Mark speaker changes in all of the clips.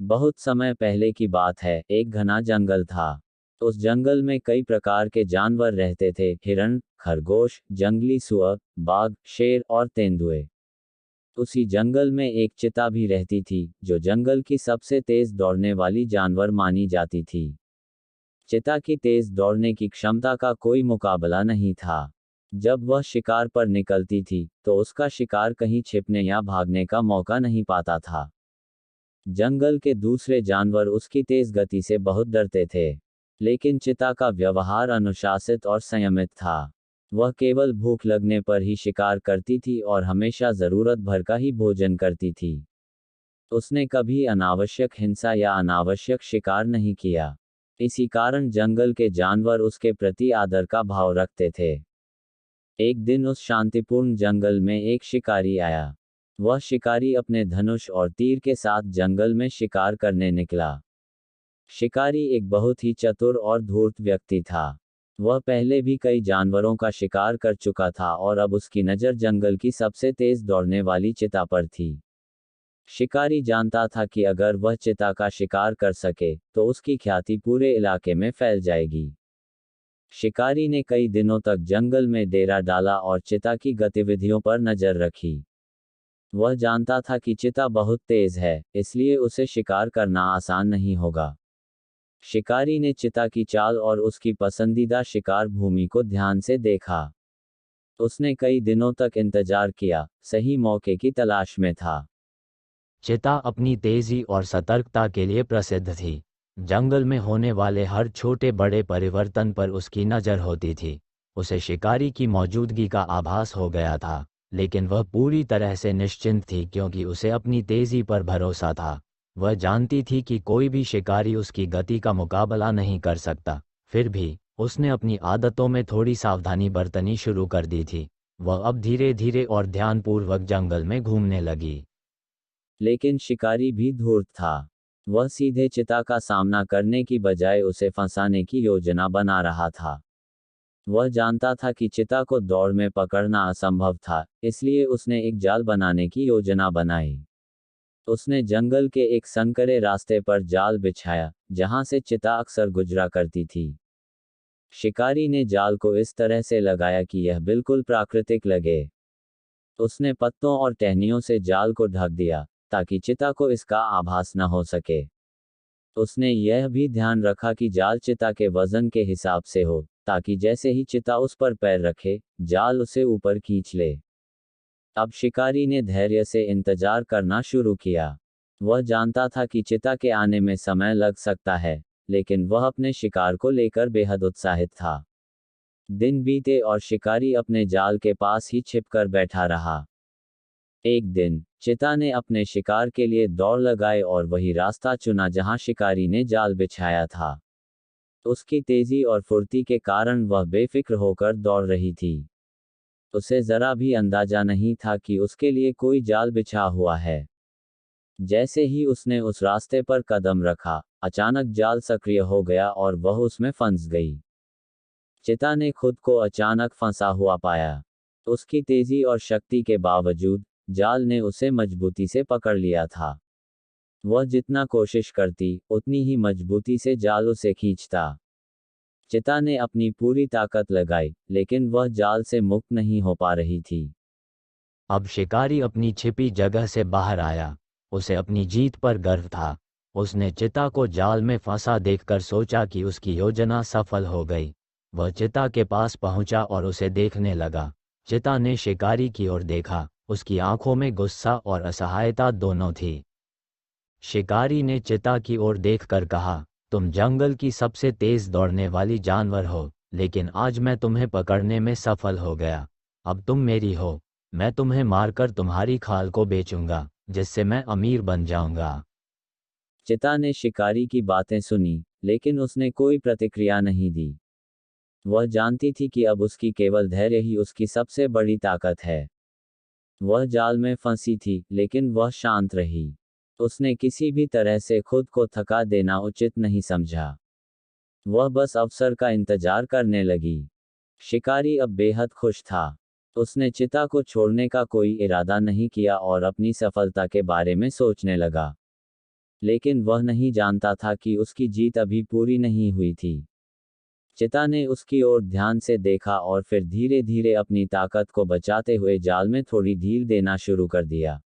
Speaker 1: बहुत समय पहले की बात है, एक घना जंगल था। उस जंगल में कई प्रकार के जानवर रहते थे, हिरण, खरगोश, जंगली सुअर, बाघ, शेर और तेंदुए। उसी जंगल में एक चीता भी रहती थी, जो जंगल की सबसे तेज दौड़ने वाली जानवर मानी जाती थी। चीता की तेज दौड़ने की क्षमता का कोई मुकाबला नहीं था। जब वह शिकार पर निकलती थी, तो उसका शिकार कहीं छिपने या भागने का मौका नहीं पाता था। जंगल के दूसरे जानवर उसकी तेज गति से बहुत डरते थे। लेकिन चीता का व्यवहार अनुशासित और संयमित था। वह केवल भूख लगने पर ही शिकार करती थी और हमेशा जरूरत भर का ही भोजन करती थी। उसने कभी अनावश्यक हिंसा या अनावश्यक शिकार नहीं किया। इसी कारण जंगल के जानवर उसके प्रति आदर का भाव रखते थे। एक दिन उस शांतिपूर्ण जंगल में एक शिकारी आया। वह शिकारी अपने धनुष और तीर के साथ जंगल में शिकार करने निकला। शिकारी एक बहुत ही चतुर और धूर्त व्यक्ति था। वह पहले भी कई जानवरों का शिकार कर चुका था और अब उसकी नज़र जंगल की सबसे तेज दौड़ने वाली चीता पर थी। शिकारी जानता था कि अगर वह चीता का शिकार कर सके, तो उसकी ख्याति पूरे इलाके में फैल जाएगी। शिकारी ने कई दिनों तक जंगल में डेरा डाला और चीता की गतिविधियों पर नजर रखी। वह जानता था कि चीता बहुत तेज है, इसलिए उसे शिकार करना आसान नहीं होगा। शिकारी ने चीता की चाल और उसकी पसंदीदा शिकार भूमि को ध्यान से देखा। उसने कई दिनों तक इंतजार किया, सही मौके की तलाश में था।
Speaker 2: चीता अपनी तेजी और सतर्कता के लिए प्रसिद्ध थी। जंगल में होने वाले हर छोटे बड़े परिवर्तन पर उसकी नज़र होती थी। उसे शिकारी की मौजूदगी का आभास हो गया था, लेकिन वह पूरी तरह से निश्चिंत थी क्योंकि उसे अपनी तेजी पर भरोसा था। वह जानती थी कि कोई भी शिकारी उसकी गति का मुकाबला नहीं कर सकता। फिर भी उसने अपनी आदतों में थोड़ी सावधानी बरतनी शुरू कर दी थी। वह अब धीरे धीरे और ध्यानपूर्वक जंगल में घूमने लगी।
Speaker 1: लेकिन शिकारी भी धूर्त था। वह सीधे चीता का सामना करने की बजाय उसे फंसाने की योजना बना रहा था। वह जानता था कि चीता को दौड़ में पकड़ना असंभव था, इसलिए उसने एक जाल बनाने की योजना बनाई। उसने जंगल के एक संकरे रास्ते पर जाल बिछाया, जहां से चीता अक्सर गुजरा करती थी। शिकारी ने जाल को इस तरह से लगाया कि यह बिल्कुल प्राकृतिक लगे। उसने पत्तों और टहनियों से जाल को ढक दिया, ताकि चीता को इसका आभास न हो सके। उसने यह भी ध्यान रखा कि जाल चीता के वजन के हिसाब से हो, ताकि जैसे ही चीता उस पर पैर रखे, जाल उसे ऊपर खींच ले। अब शिकारी ने धैर्य से इंतजार करना शुरू किया। वह जानता था कि चीता के आने में समय लग सकता है, लेकिन वह अपने शिकार को लेकर बेहद उत्साहित था। दिन बीते और शिकारी अपने जाल के पास ही छिपकर बैठा रहा। एक दिन चीता ने अपने शिकार के लिए दौड़ लगाई और वही रास्ता चुना जहां शिकारी ने जाल बिछाया था। उसकी तेजी और फुर्ती के कारण वह बेफिक्र होकर दौड़ रही थी। उसे जरा भी अंदाजा नहीं था कि उसके लिए कोई जाल बिछा हुआ है। जैसे ही उसने उस रास्ते पर कदम रखा, अचानक जाल सक्रिय हो गया और वह उसमें फंस गई। चीता ने खुद को अचानक फंसा हुआ पाया। उसकी तेजी और शक्ति के बावजूद जाल ने उसे मजबूती से पकड़ लिया था। वह जितना कोशिश करती, उतनी ही मजबूती से जाल उसे खींचता। चीता ने अपनी पूरी ताकत लगाई, लेकिन वह जाल से मुक्त नहीं हो पा रही थी।
Speaker 2: अब शिकारी अपनी छिपी जगह से बाहर आया। उसे अपनी जीत पर गर्व था। उसने चीता को जाल में फंसा देखकर सोचा कि उसकी योजना सफल हो गई। वह चीता के पास पहुंचा और उसे देखने लगा। चीता ने शिकारी की ओर देखा, उसकी आंखों में गुस्सा और असहायता दोनों थी। शिकारी ने चीता की ओर देखकर कहा, तुम जंगल की सबसे तेज दौड़ने वाली जानवर हो, लेकिन आज मैं तुम्हें पकड़ने में सफल हो गया। अब तुम मेरी हो। मैं तुम्हें मारकर तुम्हारी खाल को बेचूंगा, जिससे मैं अमीर बन जाऊंगा।
Speaker 1: चीता ने शिकारी की बातें सुनी, लेकिन उसने कोई प्रतिक्रिया नहीं दी। वह जानती थी कि अब उसकी केवल धैर्य ही उसकी सबसे बड़ी ताकत है। वह जाल में फंसी थी, लेकिन वह शांत रही। उसने किसी भी तरह से खुद को थका देना उचित नहीं समझा। वह बस अवसर का इंतजार करने लगी। शिकारी अब बेहद खुश था। उसने चीता को छोड़ने का कोई इरादा नहीं किया और अपनी सफलता के बारे में सोचने लगा। लेकिन वह नहीं जानता था कि उसकी जीत अभी पूरी नहीं हुई थी। चिता ने उसकी ओर ध्यान से देखा और फिर धीरे धीरे अपनी ताकत को बचाते हुए जाल में थोड़ी ढील देना शुरू कर दिया।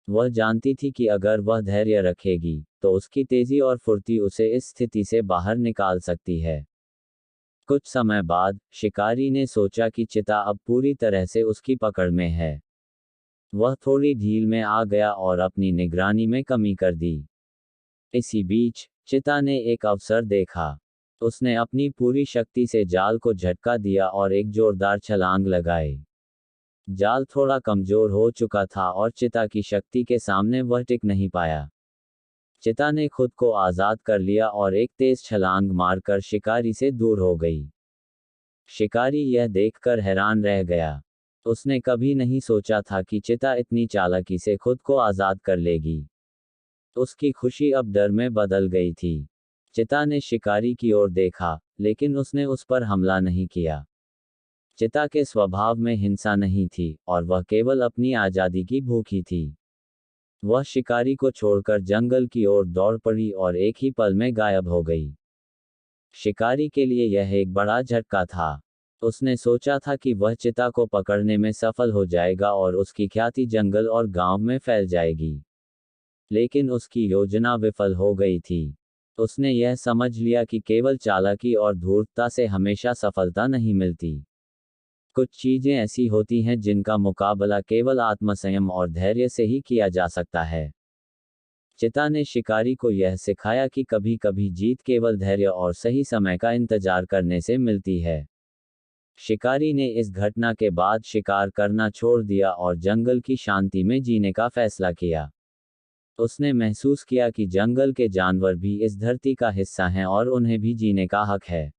Speaker 1: वह जानती थी कि अगर वह धैर्य रखेगी, तो उसकी तेजी और फुर्ती उसे इस स्थिति से बाहर निकाल सकती है। कुछ समय बाद, शिकारी ने सोचा कि चिता अब पूरी तरह से उसकी पकड़ में है। वह थोड़ी ढील में आ गया और अपनी निगरानी में कमी कर दी। इसी बीच, चिता ने एक अवसर देखा। उसने अपनी पूरी शक्ति से जाल को झटका दिया और एक जोरदार छलांग लगाई। जाल थोड़ा कमजोर हो चुका था और चिता की शक्ति के सामने वह टिक नहीं पाया। चिता ने खुद को आजाद कर लिया और एक तेज छलांग मारकर शिकारी से दूर हो गई। शिकारी यह देखकर हैरान रह गया। उसने कभी नहीं सोचा था कि चिता इतनी चालाकी से खुद को आजाद कर लेगी। उसकी खुशी अब डर में बदल गई थी। चिता ने शिकारी की ओर देखा, लेकिन उसने उस पर हमला नहीं किया। चिता के स्वभाव में हिंसा नहीं थी, और वह केवल अपनी आजादी की भूखी थी। वह शिकारी को छोड़कर जंगल की ओर दौड़ पड़ी और एक ही पल में गायब हो गई। शिकारी के लिए यह एक बड़ा झटका था। उसने सोचा था कि वह चिता को पकड़ने में सफल हो जाएगा और उसकी ख्याति जंगल और गांव में फैल जाएगी। लेकिन उसकी योजना विफल हो गई थी। उसने यह समझ लिया कि केवल चालाकी और धूर्तता से हमेशा सफलता नहीं मिलती। कुछ चीजें ऐसी होती हैं जिनका मुकाबला केवल आत्मसंयम और धैर्य से ही किया जा सकता है। चिता ने शिकारी को यह सिखाया कि कभी कभी जीत केवल धैर्य और सही समय का इंतजार करने से मिलती है। शिकारी ने इस घटना के बाद शिकार करना छोड़ दिया और जंगल की शांति में जीने का फैसला किया। उसने महसूस किया कि जंगल के जानवर भी इस धरती का हिस्सा हैं और उन्हें भी जीने का हक है।